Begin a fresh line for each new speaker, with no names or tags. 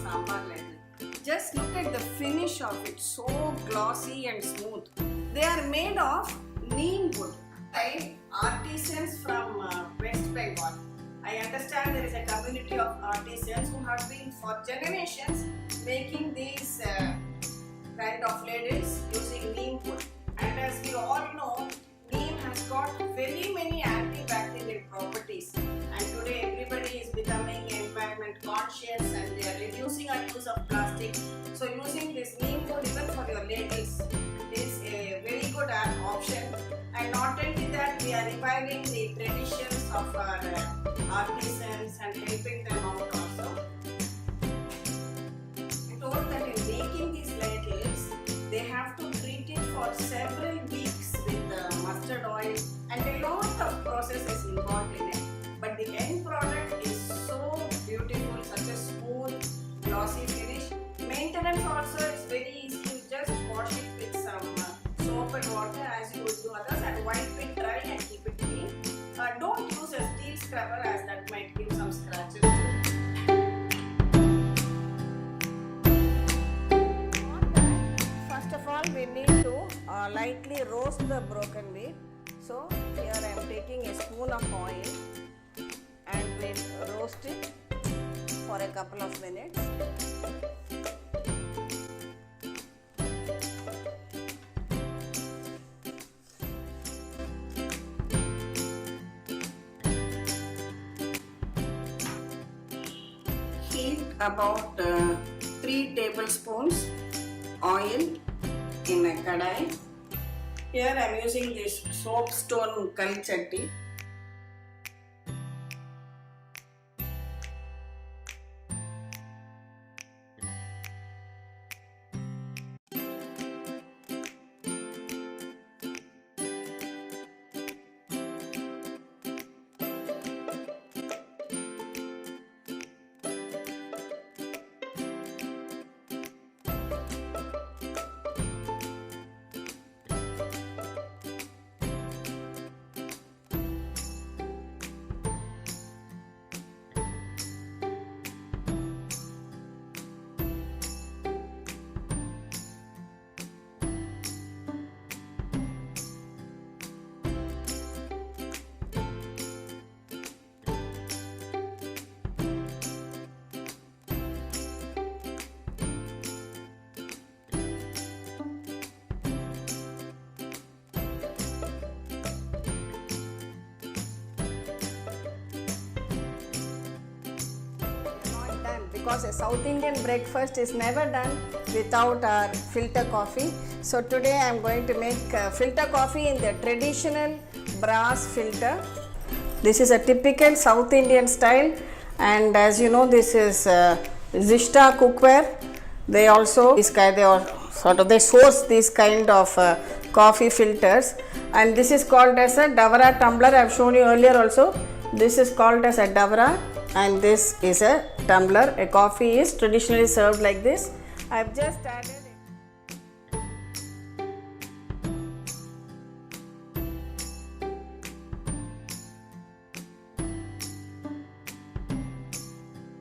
sambar ladle. Just look at the finish of it, so glossy and smooth. They are made of neem wood, right? Artisans from West Bengal. I understand there is a community of artisans who have been for generations making these kind of ladles using neem wood. And as we all know, neem has got very many antibacterial properties. And today everybody is becoming environment conscious and they are reducing our use of plastic. So using this neem wood even for your ladles is a very good option. And not only that, we are reviving the traditions of our artisans and helping them out also. I told that in making these ladles, they have to treat it for several weeks with mustard oil and a lot of processes involved in it. But the end product is so beautiful, such a smooth, glossy finish. Maintenance also is very easy. You just wash it with some soap and water as you would do others and wipe it dry and keep it clean. Don't use a steel scrubber as that might give some scratches. First of all, we need to lightly roast the broken wheat. So here I am taking a spoon of oil and we'll roast it for a couple of minutes. Heat about 3 tablespoons oil in a kadai. Here I am using this SOAPSTONE kalchatti. Because a South Indian breakfast is never done without our filter coffee. So today I am going to make filter coffee in the traditional brass filter. This is a typical South Indian style, and as you know, this is Zishta cookware. They also they source these kind of coffee filters, and this is called as a davra tumbler. I have shown you earlier also. This is called as a davra, and this is a tumbler. A coffee is traditionally served like this. I have just added